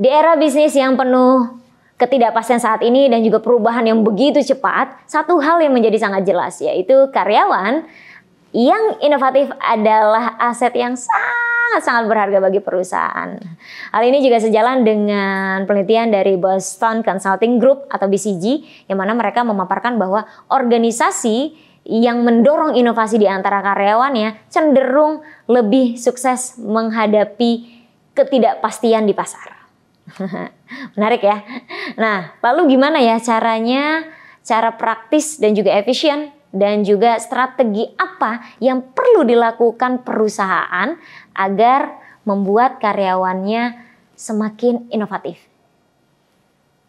Di era bisnis yang penuh ketidakpastian saat ini dan juga perubahan yang begitu cepat, satu hal yang menjadi sangat jelas yaitu karyawan yang inovatif adalah aset yang sangat berharga bagi perusahaan. Hal ini juga sejalan dengan penelitian dari Boston Consulting Group atau BCG, yang mana mereka memaparkan bahwa organisasi yang mendorong inovasi di antara karyawannya cenderung lebih sukses menghadapi ketidakpastian di pasar. Menarik ya. Nah, lalu gimana ya cara praktis dan juga efisien dan juga strategi apa yang perlu dilakukan perusahaan agar membuat karyawannya semakin inovatif?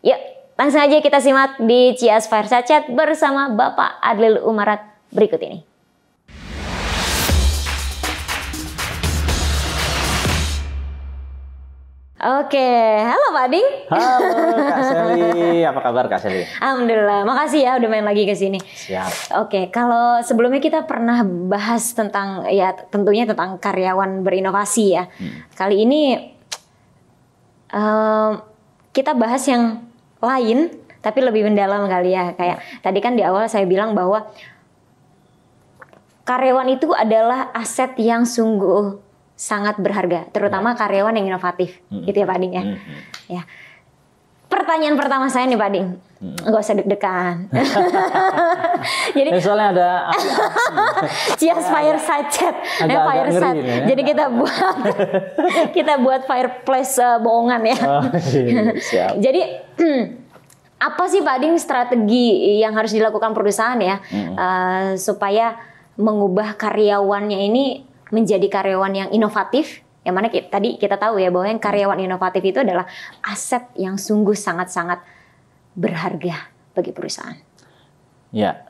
Yuk, langsung aja kita simak di Cias Fireside Chat bersama Bapak Adlil Umarat berikut ini. Oke, halo Pak Ading. Halo Kak Sally, apa kabar Kak Sally? Alhamdulillah, makasih ya udah main lagi ke sini. Siap. Oke, kalau sebelumnya kita pernah bahas tentang ya tentunya tentang karyawan berinovasi ya. Kali ini kita bahas yang lain tapi lebih mendalam kali ya. Kayak tadi kan di awal saya bilang bahwa karyawan itu adalah aset yang sungguh sangat berharga, terutama karyawan yang inovatif, gitu ya Pak Ading ya. Ya. Pertanyaan pertama saya nih Pak Ading, nggak usah deg-degan. Jadi soalnya ada Cias Fireside Chat, Fireside. Ya? Jadi kita buat fireplace bohongan ya. Oh, siap. Jadi apa sih Pak Ading strategi yang harus dilakukan perusahaan ya supaya mengubah karyawannya ini menjadi karyawan yang inovatif, yang mana tadi kita tahu ya bahwa yang karyawan inovatif itu adalah aset yang sungguh sangat-sangat berharga bagi perusahaan. Ya,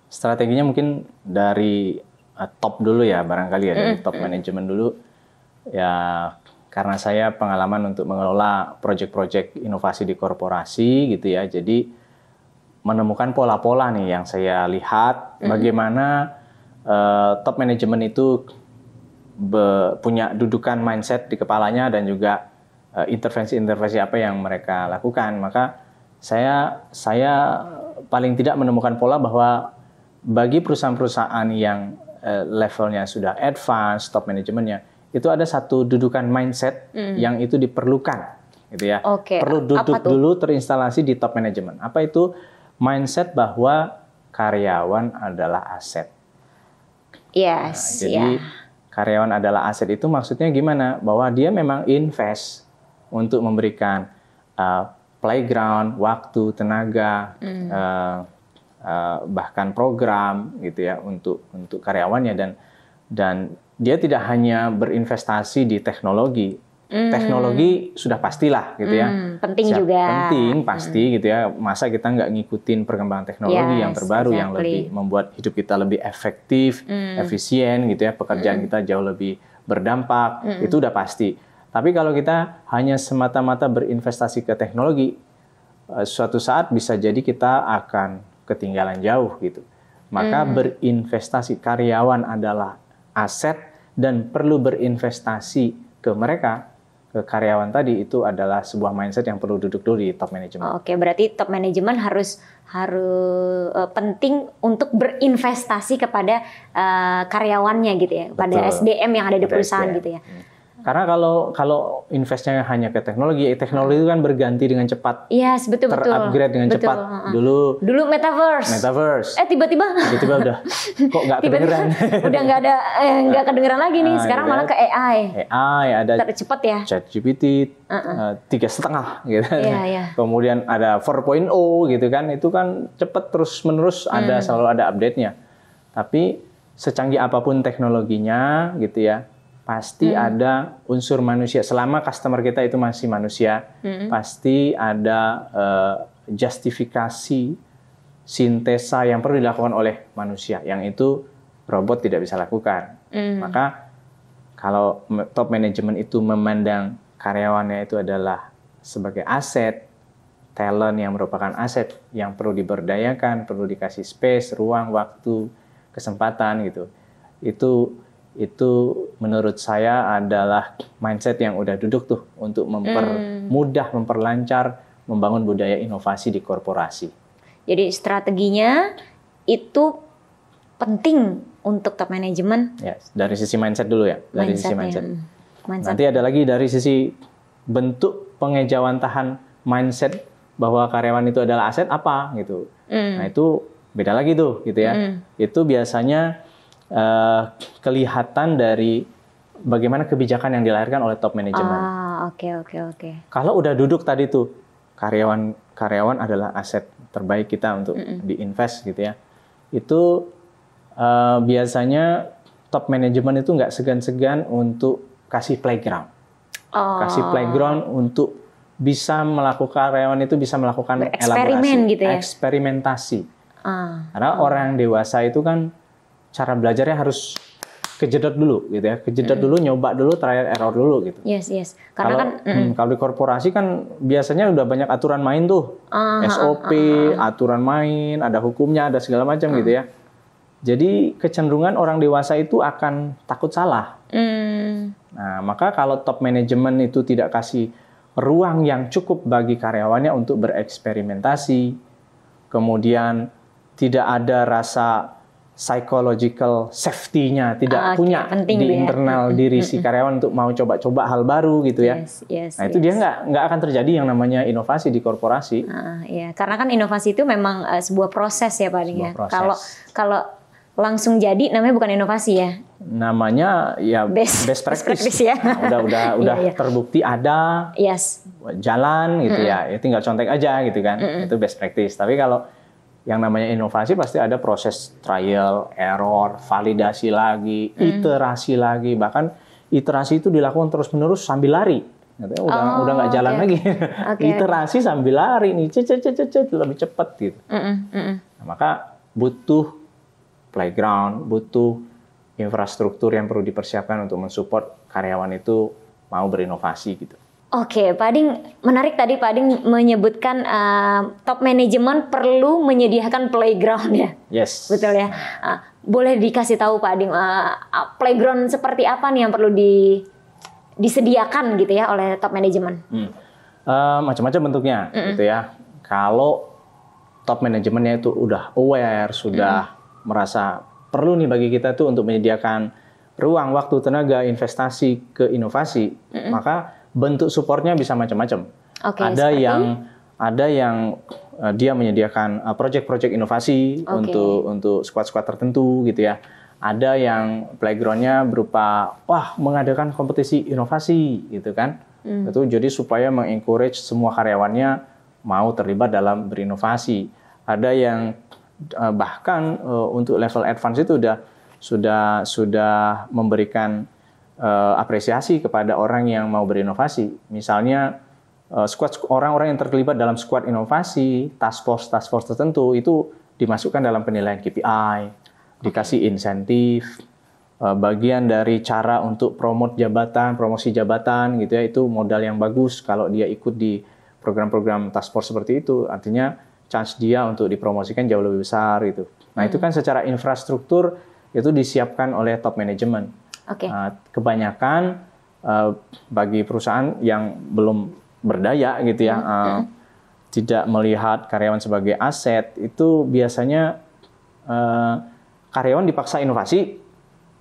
strateginya mungkin dari top dulu ya barangkali ya, dari top manajemen dulu. Ya, karena saya pengalaman untuk mengelola proyek-proyek inovasi di korporasi gitu ya, jadi menemukan pola-pola nih yang saya lihat bagaimana top manajemen itu punya dudukan mindset di kepalanya dan juga intervensi-intervensi apa yang mereka lakukan. Maka saya paling tidak menemukan pola bahwa bagi perusahaan-perusahaan yang levelnya sudah advance, top manajemennya, itu ada satu dudukan mindset yang itu diperlukan, gitu ya. Perlu duduk dulu terinstalasi di top manajemen. Apa itu? Mindset bahwa karyawan adalah aset. Yes, jadi karyawan adalah aset itu maksudnya gimana? Bahwa dia memang invest untuk memberikan playground, waktu, tenaga, bahkan program gitu ya untuk karyawannya dan dia tidak hanya berinvestasi di teknologi. Teknologi sudah pastilah gitu ya. Penting juga. Penting pasti gitu ya. Masa kita nggak ngikutin perkembangan teknologi yang terbaru yang lebih membuat hidup kita lebih efektif, efisien gitu ya. Pekerjaan kita jauh lebih berdampak. Itu udah pasti. Tapi kalau kita hanya semata-mata berinvestasi ke teknologi, suatu saat bisa jadi kita akan ketinggalan jauh gitu. Maka berinvestasi, karyawan adalah aset dan perlu berinvestasi ke mereka. Ke karyawan tadi itu adalah sebuah mindset yang perlu duduk dulu di top manajemen. Oke, berarti top manajemen harus penting untuk berinvestasi kepada karyawannya gitu ya, pada SDM yang ada di perusahaan gitu ya. Karena kalau investnya hanya ke teknologi itu kan berganti dengan cepat. Iya, yes, betul. Terupgrade dengan cepat. Dulu metaverse. Tiba-tiba udah kok nggak kedengeran. Udah nggak kedengeran lagi nih. Sekarang malah ke AI. ada cepat ya. ChatGPT 3,5 gitu. Iya. Kemudian ada 4.0 gitu kan. Itu kan cepat terus-menerus selalu ada update-nya. Tapi secanggih apapun teknologinya gitu ya, pasti ada unsur manusia. Selama customer kita itu masih manusia, pasti ada justifikasi, sintesa yang perlu dilakukan oleh manusia, yang itu robot tidak bisa lakukan. Maka kalau top manajemen itu memandang karyawannya itu adalah sebagai aset, talent yang merupakan aset yang perlu diberdayakan, perlu dikasih space, ruang, waktu, kesempatan gitu. itu menurut saya adalah mindset yang udah duduk tuh untuk mempermudah, memperlancar, membangun budaya inovasi di korporasi. Jadi strateginya itu penting untuk top manajemen. Ya, dari sisi mindset dulu ya, dari sisi mindset. Mindset. Nanti ada lagi dari sisi bentuk pengejawantahan mindset bahwa karyawan itu adalah aset apa gitu. Nah itu beda lagi tuh gitu ya. Itu biasanya kelihatan dari bagaimana kebijakan yang dilahirkan oleh top manajemen. Oke. Kalau udah duduk tadi tuh karyawan adalah aset terbaik kita untuk diinvest gitu ya. Itu biasanya top manajemen itu nggak segan-segan untuk kasih playground. Kasih playground untuk bisa melakukan karyawan itu bisa melakukan eksperimen gitu ya. Eksperimentasi. Karena orang dewasa itu kan cara belajarnya harus kejedot dulu gitu ya. Kejedot dulu, nyoba dulu, trial error dulu gitu. Yes. Karena kalau di korporasi kan biasanya udah banyak aturan main tuh. SOP, aturan main, ada hukumnya, ada segala macam gitu ya. Jadi kecenderungan orang dewasa itu akan takut salah. Nah, maka kalau top manajemen itu tidak kasih ruang yang cukup bagi karyawannya untuk bereksperimentasi, kemudian tidak ada rasa psychological safety-nya, tidak punya di internal diri si karyawan untuk mau coba-coba hal baru gitu ya. Nah itu dia nggak akan terjadi yang namanya inovasi di korporasi. Ya, karena kan inovasi itu memang sebuah proses ya Pak Ding ya. Kalau langsung jadi namanya bukan inovasi ya. Namanya ya best practice ya. Nah, udah terbukti ada jalan gitu ya. Ya tinggal contek aja gitu kan. Itu best practice. Tapi kalau yang namanya inovasi pasti ada proses trial, error, validasi lagi, iterasi lagi. Bahkan iterasi itu dilakukan terus-menerus sambil lari. Udah nggak jalan lagi. Iterasi sambil lari nih, lebih cepat gitu. Nah, maka butuh playground, butuh infrastruktur yang perlu dipersiapkan untuk mensupport karyawan itu mau berinovasi gitu. Oke, Pak Ding, menarik tadi Pak Ding menyebutkan top manajemen perlu menyediakan playground ya. Yes. Betul ya. Boleh dikasih tahu Pak Ding playground seperti apa nih yang perlu disediakan gitu ya oleh top manajemen? Macam-macam bentuknya gitu ya. Kalau top manajemennya itu udah aware, sudah merasa perlu nih bagi kita tuh untuk menyediakan ruang, waktu, tenaga, investasi ke inovasi, maka bentuk supportnya bisa macam-macam. Ada yang dia menyediakan project-project inovasi untuk squad-squad tertentu gitu ya. Ada yang playgroundnya berupa mengadakan kompetisi inovasi gitu kan. Itu jadi supaya mengencourage semua karyawannya mau terlibat dalam berinovasi. Ada yang bahkan untuk level advance itu sudah memberikan apresiasi kepada orang yang mau berinovasi. Misalnya orang-orang yang terlibat dalam squad inovasi, task force tertentu itu dimasukkan dalam penilaian KPI, dikasih insentif, bagian dari cara untuk promosi jabatan gitu ya, itu modal yang bagus kalau dia ikut di program-program task force seperti itu. Artinya chance dia untuk dipromosikan jauh lebih besar gitu. Nah, itu kan secara infrastruktur itu disiapkan oleh top management. Kebanyakan bagi perusahaan yang belum berdaya gitu ya, tidak melihat karyawan sebagai aset, itu biasanya karyawan dipaksa inovasi,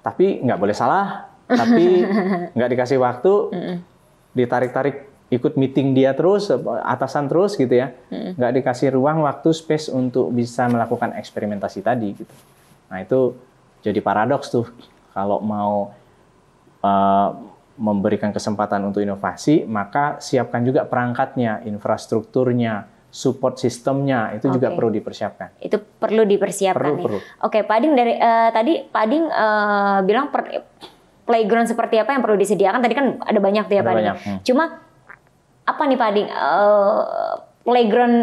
tapi nggak boleh salah, tapi nggak dikasih waktu, ditarik-tarik ikut meeting dia terus, atasan terus gitu ya, nggak dikasih ruang, waktu, space untuk bisa melakukan eksperimentasi tadi gitu. Nah itu jadi paradoks tuh. Kalau mau memberikan kesempatan untuk inovasi, maka siapkan juga perangkatnya, infrastrukturnya, support sistemnya, itu juga perlu dipersiapkan. Itu perlu dipersiapkan. Perlu. Oke, Pak Ding, dari tadi Pak Ding bilang playground seperti apa yang perlu disediakan. Tadi kan ada banyak tuh ya Pak Ding. Cuma apa nih Pak Ding? Playground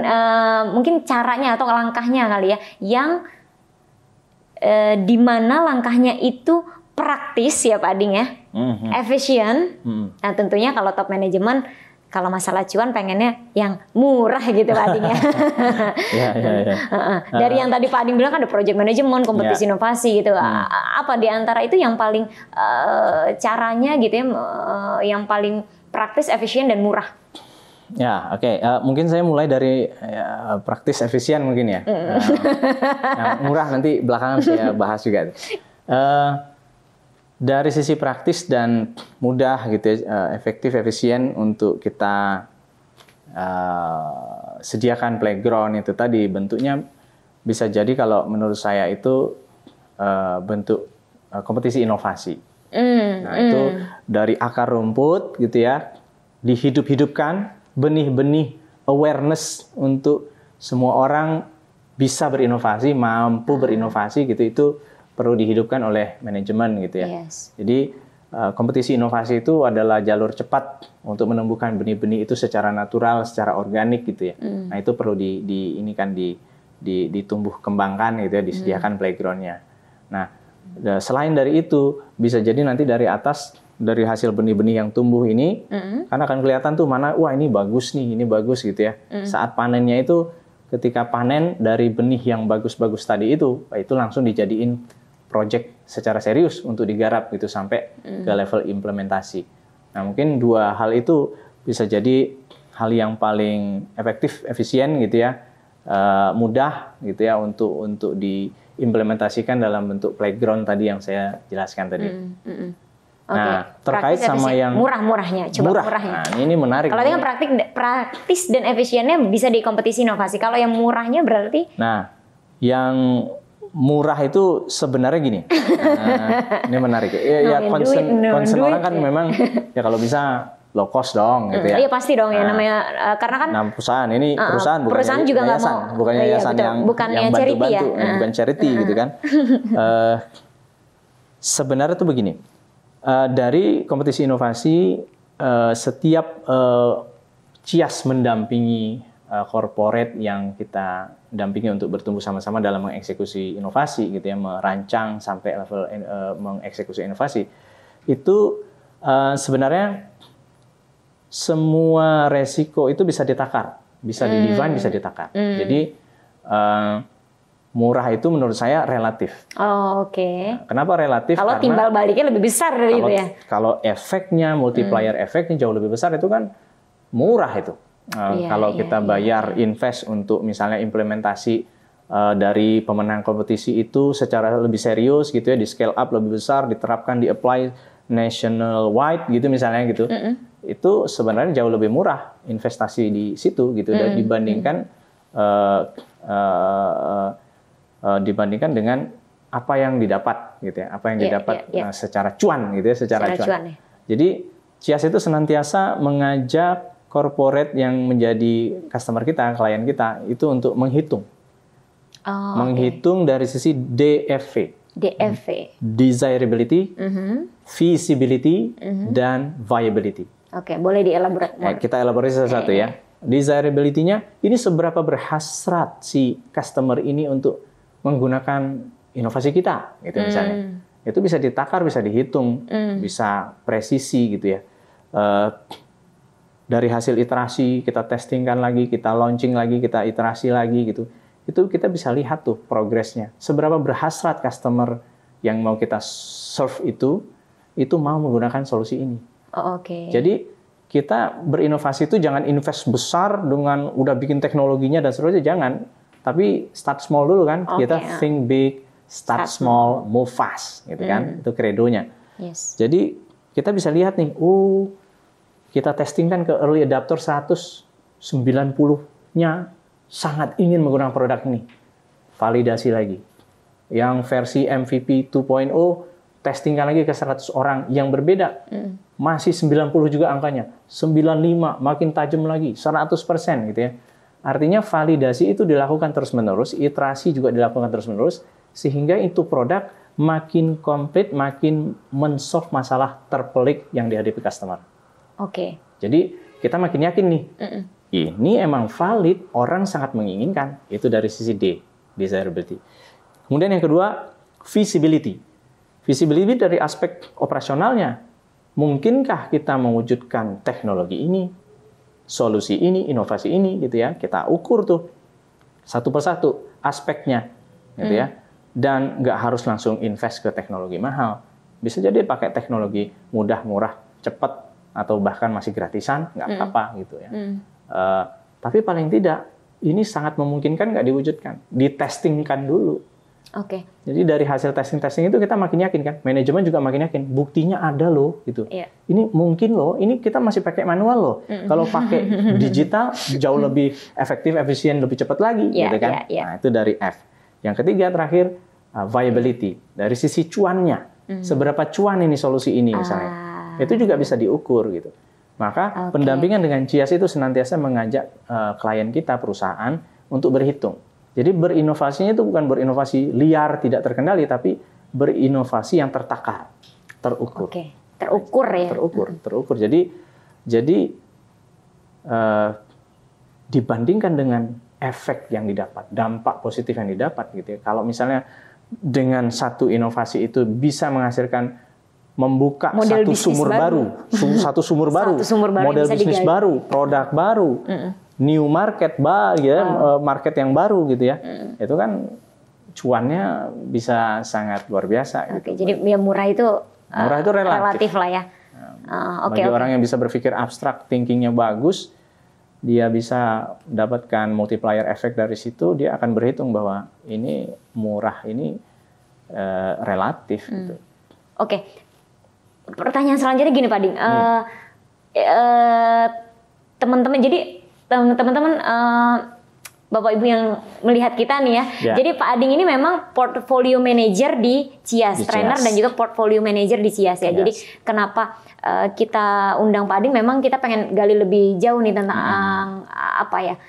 mungkin caranya atau langkahnya kali ya, yang di mana langkahnya itu praktis ya Pak Ding ya, efisien. Nah tentunya kalau top manajemen Kalau masalah cuan pengennya yang murah gitu Pak Ading ya. Ya. Dari yang tadi Pak Ading bilang kan ada project management, kompetisi inovasi gitu. Apa di antara itu yang paling caranya gitu ya, yang paling praktis, efisien dan murah? Ya, oke. Mungkin saya mulai dari praktis efisien mungkin ya. Yang murah nanti belakangan saya bahas juga. Dari sisi praktis dan mudah gitu ya, efektif, efisien untuk kita sediakan playground itu tadi bentuknya bisa jadi kalau menurut saya itu bentuk kompetisi inovasi. Nah itu dari akar rumput gitu ya, dihidup-hidupkan benih-benih awareness untuk semua orang bisa berinovasi, mampu berinovasi gitu, itu perlu dihidupkan oleh manajemen gitu ya. Yes. Jadi kompetisi inovasi itu adalah jalur cepat untuk menumbuhkan benih-benih itu secara natural, secara organik gitu ya. Nah itu perlu ditumbuh kembangkan gitu ya, disediakan playgroundnya. Nah selain dari itu bisa jadi nanti dari atas, dari hasil benih-benih yang tumbuh ini, karena akan kelihatan tuh mana, wah ini bagus nih, ini bagus gitu ya. Saat panennya itu, ketika panen dari benih yang bagus-bagus tadi itu langsung dijadiin project secara serius untuk digarap gitu sampai ke level implementasi. Nah mungkin dua hal itu bisa jadi hal yang paling efektif, efisien gitu ya, mudah gitu ya untuk diimplementasikan dalam bentuk playground tadi yang saya jelaskan tadi. Nah terkait praktis, sama efisien. yang murahnya. Nah ini menarik. Kalau yang praktis dan efisiennya bisa di kompetisi inovasi. Kalau yang murahnya berarti? Nah yang murah itu sebenarnya gini, ini menarik ya, concern orang kan memang ya kalau bisa low cost dong gitu ya. Iya pasti dong ya namanya karena kan. Nah perusahaan ini perusahaan juga nggak mau, bukan yayasan yang bantu-bantu, ya? Bukan charity gitu kan. Sebenarnya tuh begini, dari kompetisi inovasi setiap CIAS mendampingi corporate yang kita dampingi untuk bertumbuh sama-sama dalam mengeksekusi inovasi gitu ya, merancang sampai level mengeksekusi inovasi itu sebenarnya semua resiko itu bisa ditakar, bisa di-define, bisa ditakar. Jadi murah itu menurut saya relatif. Oh, oke. Nah, kenapa relatif? Kalau timbal baliknya lebih besar dari itu ya. Kalau efeknya, multiplier efeknya jauh lebih besar itu kan murah itu. Kalau kita bayar invest untuk misalnya implementasi dari pemenang kompetisi itu secara lebih serius gitu ya, di scale up lebih besar, diterapkan, di apply national wide gitu misalnya gitu, itu sebenarnya jauh lebih murah investasi di situ gitu dibandingkan dibandingkan dengan apa yang didapat gitu ya, apa yang didapat secara cuan gitu ya, secara cuan. Jadi CIAS itu senantiasa mengajak corporate yang menjadi customer kita, klien kita, itu untuk menghitung. Menghitung dari sisi DFV. Desirability, feasibility, dan viability. Oke, boleh dielaborasi. Kita elaborasi satu-satu ya. Desirability-nya, ini seberapa berhasrat si customer ini untuk menggunakan inovasi kita, gitu misalnya. Itu bisa ditakar, bisa dihitung, bisa presisi gitu ya. Dari hasil iterasi, kita testingkan lagi, kita launching lagi, kita iterasi lagi gitu. Itu kita bisa lihat tuh progresnya. Seberapa berhasrat customer yang mau kita serve itu mau menggunakan solusi ini. Jadi kita berinovasi itu jangan invest besar dengan udah bikin teknologinya dan seterusnya, jangan. Tapi start small dulu kan. Kita think big, start small, move fast gitu kan. Itu kredonya. Jadi kita bisa lihat nih, kita testing kan ke early adopter 190-nya sangat ingin menggunakan produk ini. Validasi lagi. Yang versi MVP 2.0 testingkan lagi ke 100 orang yang berbeda. Masih 90 juga angkanya. 95 makin tajam lagi, 100% gitu ya. Artinya validasi itu dilakukan terus-menerus, iterasi juga dilakukan terus-menerus, sehingga itu produk makin komplit, makin men-solve masalah terpelik yang dihadapi customer. Jadi kita makin yakin nih, ini emang valid, orang sangat menginginkan. Itu dari sisi D, desirability. Kemudian yang kedua, feasibility. Feasibility dari aspek operasionalnya. Mungkinkah kita mewujudkan teknologi ini solusi ini, inovasi ini gitu ya. Kita ukur tuh satu persatu aspeknya gitu ya. Dan nggak harus langsung invest ke teknologi mahal. Bisa jadi pakai teknologi mudah, murah, cepat, atau bahkan masih gratisan, nggak apa-apa gitu ya. Tapi paling tidak, ini sangat memungkinkan nggak diwujudkan. Ditestingkan dulu. Oke. Jadi dari hasil testing itu kita makin yakin kan, manajemen juga makin yakin, buktinya ada loh gitu. Iya. Ini mungkin loh, ini kita masih pakai manual loh. Kalau pakai digital jauh lebih efektif, efisien, lebih cepat lagi, gitu kan. Nah itu dari F. Yang ketiga terakhir viability, dari sisi cuannya, seberapa cuan ini solusi ini misalnya, itu juga bisa diukur gitu. Maka pendampingan dengan CIAS itu senantiasa mengajak klien kita, perusahaan untuk berhitung. Jadi berinovasinya itu bukan berinovasi liar, tidak terkendali, tapi berinovasi yang tertakar, terukur. Oke, terukur ya. Terukur. Jadi dibandingkan dengan efek yang didapat, dampak positif yang didapat gitu ya. Kalau misalnya dengan satu inovasi itu bisa menghasilkan membuka model satu sumur baru, model bisnis baru, produk baru. New market market yang baru gitu ya. Itu kan cuannya bisa sangat luar biasa. Oke, gitu. Jadi ya murah itu relatif lah ya. Bagi orang yang bisa berpikir abstrak, thinkingnya bagus, dia bisa dapatkan multiplier effect dari situ. Dia akan berhitung bahwa ini murah, ini relatif. Gitu. Oke. Pertanyaan selanjutnya gini Pak Ding. Teman-teman, jadi teman-teman Bapak Ibu yang melihat kita nih ya. Jadi Pak Ading ini memang portfolio manager di CIAS, trainer dan juga portfolio manager di CIAS ya. Jadi kenapa kita undang Pak Ading, memang kita pengen gali lebih jauh nih tentang apa ya.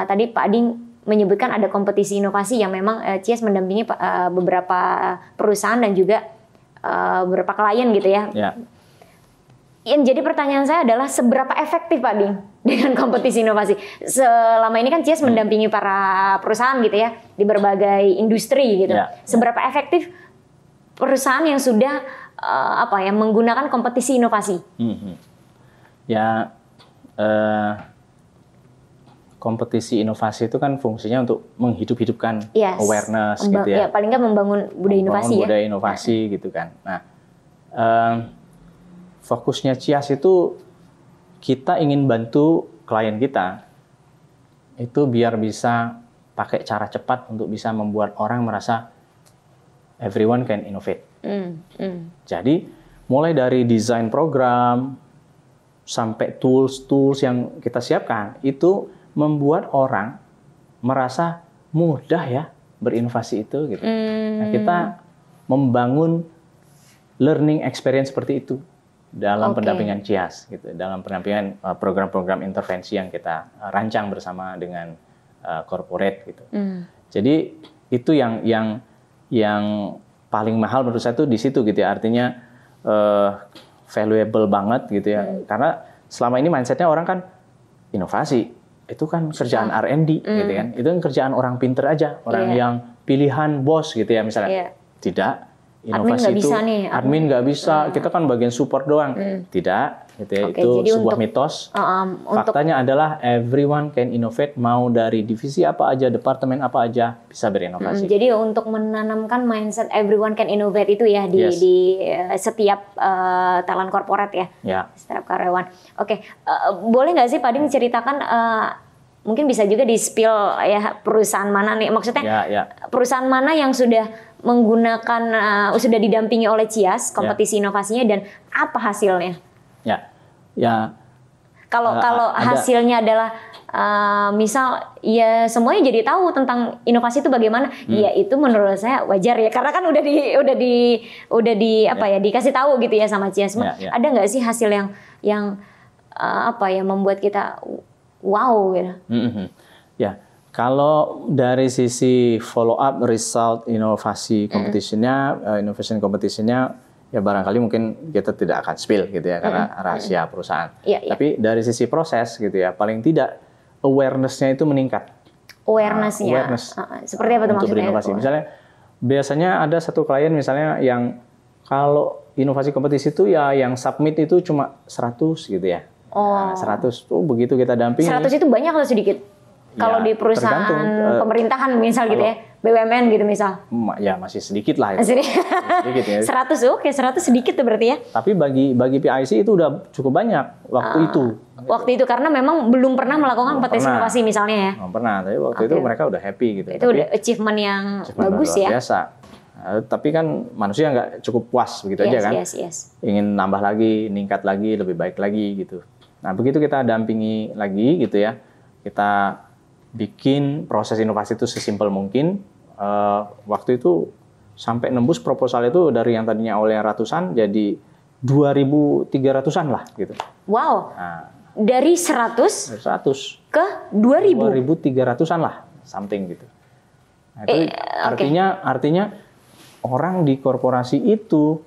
Tadi Pak Ading menyebutkan ada kompetisi inovasi yang memang CIAS mendampingi beberapa perusahaan dan juga beberapa klien gitu ya. Yang jadi pertanyaan saya adalah seberapa efektif Pak Ding dengan kompetisi inovasi? Selama ini kan CIAS mendampingi para perusahaan gitu ya di berbagai industri gitu. Seberapa efektif perusahaan yang sudah menggunakan kompetisi inovasi? Kompetisi inovasi itu kan fungsinya untuk menghidup-hidupkan awareness gitu ya. Paling nggak membangun budaya inovasi budaya inovasi gitu kan. Nah, fokusnya CIAS itu kita ingin bantu klien kita itu biar bisa pakai cara cepat untuk bisa membuat orang merasa everyone can innovate. Jadi mulai dari desain program sampai tools yang kita siapkan itu membuat orang merasa mudah ya berinovasi itu gitu. Nah, kita membangun learning experience seperti itu dalam pendampingan CIAS gitu, dalam pendampingan program-program intervensi yang kita rancang bersama dengan corporate gitu. Jadi itu yang paling mahal menurut saya itu di situ gitu ya, artinya valuable banget gitu ya. Karena selama ini mindsetnya orang kan inovasi itu kan kerjaan R&D gitu kan, itu kan kerjaan orang pinter aja, orang yang pilihan bos gitu ya misalnya. Tidak. Inovasi admin nggak bisa, kita kan bagian support doang. Tidak, gitu ya. Itu sebuah mitos. Faktanya adalah everyone can innovate, mau dari divisi apa aja, departemen apa aja bisa berinovasi. Jadi untuk menanamkan mindset everyone can innovate itu ya di setiap talent corporate ya, setiap karyawan. Boleh nggak sih Pak Ding ceritakan? Mungkin bisa juga di-spill ya perusahaan mana nih, maksudnya perusahaan mana yang sudah menggunakan, sudah didampingi oleh CIAS kompetisi inovasinya dan apa hasilnya? Kalau hasilnya adalah misal ya semuanya jadi tahu tentang inovasi itu bagaimana, ya itu menurut saya wajar ya, karena kan udah dikasih tahu gitu ya sama CIAS. Ada nggak sih hasil yang membuat kita wow gitu? Kalau dari sisi follow up result inovasi innovation competition-nya ya barangkali mungkin kita tidak akan spill gitu ya karena rahasia perusahaan. Tapi dari sisi proses gitu ya, paling tidak awareness-nya itu meningkat. Awareness-nya. Seperti apa tuh maksudnya? Untuk berinovasi. Misalnya biasanya ada satu klien misalnya yang kalau inovasi kompetisi itu ya yang submit itu cuma 100 gitu ya. Nah, 100 tuh begitu kita dampingi. 100 itu banyak atau sedikit? Kalau di perusahaan pemerintahan misal gitu ya, BUMN gitu misal. Ya masih sedikit lah itu. Sedikit ya. 100 oke, 100 sedikit tuh berarti ya. Tapi bagi PIC itu udah cukup banyak waktu itu. Waktu itu karena memang belum pernah melakukan kompetisi inovasi misalnya ya. Belum pernah, tapi waktu itu mereka udah happy gitu. Itu udah achievement yang bagus ya. Biasa. Tapi kan manusia nggak cukup puas begitu aja kan. Yes. Ingin nambah lagi, meningkat lagi, lebih baik lagi gitu. Nah begitu kita dampingi lagi gitu ya, kita bikin proses inovasi itu sesimpel mungkin. Waktu itu sampai nembus proposal itu dari yang tadinya awalnya ratusan jadi 2.300-an lah gitu. Wow. Nah, dari 100 ke 2.000. 2.300-an lah, something gitu. Nah, itu artinya orang di korporasi itu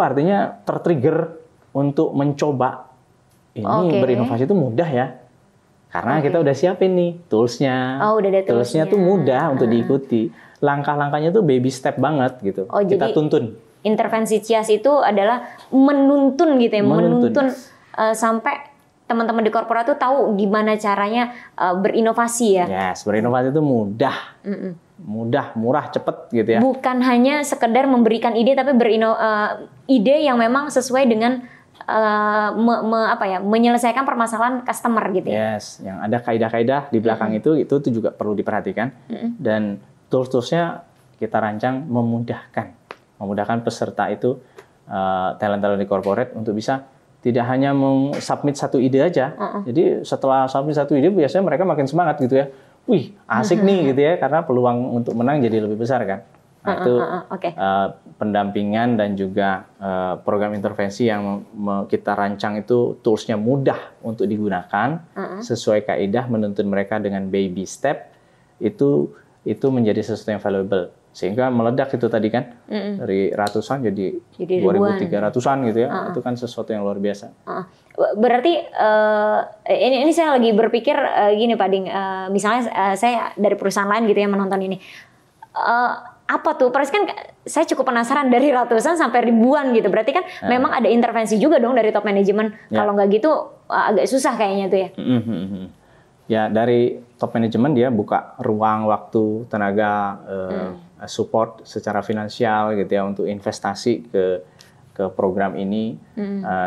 artinya tertrigger untuk mencoba ini berinovasi itu mudah ya. Karena kita udah siapin nih toolsnya. Udah ada toolsnya tuh mudah untuk diikuti. Langkah-langkahnya tuh baby step banget gitu. Kita tuntun. Intervensi CIAS itu adalah menuntun gitu ya, menuntun sampai teman-teman di korporat tuh tahu gimana caranya berinovasi ya. Yes, berinovasi itu mudah. Mudah, murah, cepet gitu ya. Bukan hanya sekedar memberikan ide tapi ide yang memang sesuai dengan menyelesaikan permasalahan customer gitu ya. Yes, yang ada kaidah-kaidah di belakang itu juga perlu diperhatikan. Dan tools-toolsnya kita rancang memudahkan peserta itu talent-talent di corporate untuk bisa tidak hanya submit satu ide aja. Jadi setelah submit satu ide biasanya mereka makin semangat gitu ya. Wih, asik nih gitu ya, karena peluang untuk menang jadi lebih besar kan. Nah, itu pendampingan dan juga program intervensi yang kita rancang itu toolsnya mudah untuk digunakan sesuai kaidah, menuntun mereka dengan baby step itu menjadi sesuatu yang valuable sehingga meledak itu tadi kan dari ratusan jadi 2.300-an gitu ya. Itu kan sesuatu yang luar biasa. Berarti ini saya lagi berpikir gini Pak Ding, misalnya saya dari perusahaan lain gitu yang menonton ini. Apa tuh? Persis kan saya cukup penasaran dari ratusan sampai ribuan gitu. Berarti kan memang ada intervensi juga dong dari top manajemen. Kalau nggak gitu agak susah kayaknya tuh ya. Ya dari top manajemen dia buka ruang, waktu, tenaga, support secara finansial gitu ya untuk investasi ke program ini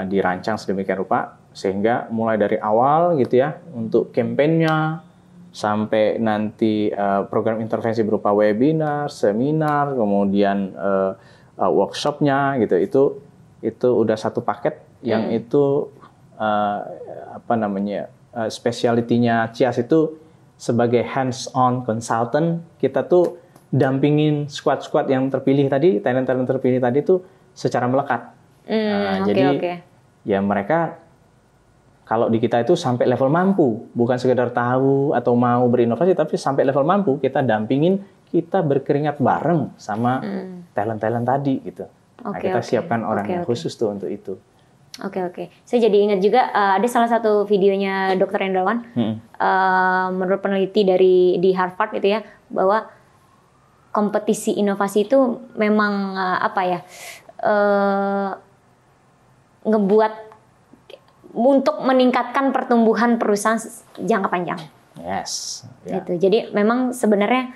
dirancang sedemikian rupa sehingga mulai dari awal gitu ya untuk kampanyenya sampai nanti program intervensi berupa webinar, seminar, kemudian workshopnya gitu itu udah satu paket yang itu specialty-nya CIAS itu sebagai hands-on consultant kita tuh dampingin squad-squad yang terpilih tadi, talent-talent terpilih tadi tuh secara melekat. Jadi ya mereka kalau di kita itu sampai level mampu, bukan sekedar tahu atau mau berinovasi, tapi sampai level mampu kita dampingin, kita berkeringat bareng sama talent-talent tadi gitu. Kita siapkan orang yang khusus tuh untuk itu. Oke. Saya jadi ingat juga ada salah satu videonya Dr. Hendrawan, menurut peneliti di Harvard gitu ya, bahwa kompetisi inovasi itu memang ngebuat untuk meningkatkan pertumbuhan perusahaan jangka panjang. Yes. Gitu. Jadi memang sebenarnya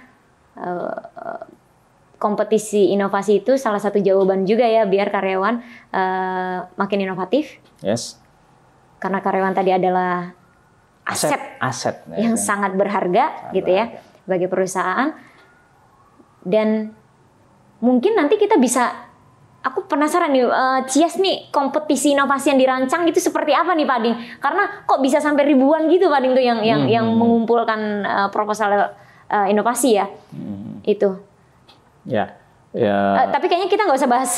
kompetisi inovasi itu salah satu jawaban juga ya biar karyawan makin inovatif. Yes. Karena karyawan tadi adalah aset yang sangat berharga gitu ya bagi perusahaan. Dan mungkin nanti kita bisa. Aku penasaran nih, CIAS nih kompetisi inovasi yang dirancang itu seperti apa nih Pak Ding? Karena kok bisa sampai ribuan gitu Pak Ding tuh yang mengumpulkan proposal inovasi ya, itu. Ya. Tapi kayaknya kita nggak usah bahas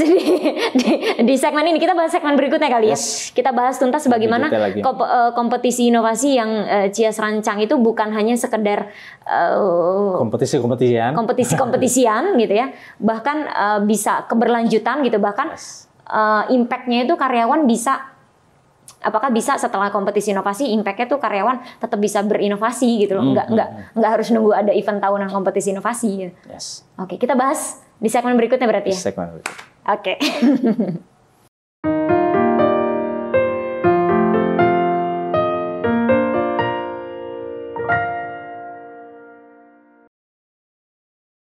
di segmen ini. Kita bahas segmen berikutnya kali ya. Kita bahas tuntas bagaimana kompetisi inovasi yang CIAS rancang itu bukan hanya sekedar kompetisi-kompetisian gitu ya. Bahkan bisa keberlanjutan gitu. Bahkan impact-nya itu karyawan bisa, apakah bisa setelah kompetisi inovasi impact-nya tuh karyawan tetap bisa berinovasi gitu loh. Nggak harus nunggu ada event tahunan kompetisi inovasi gitu. Oke, kita bahas di segmen berikutnya berarti ya? Segmen berikutnya. Oke.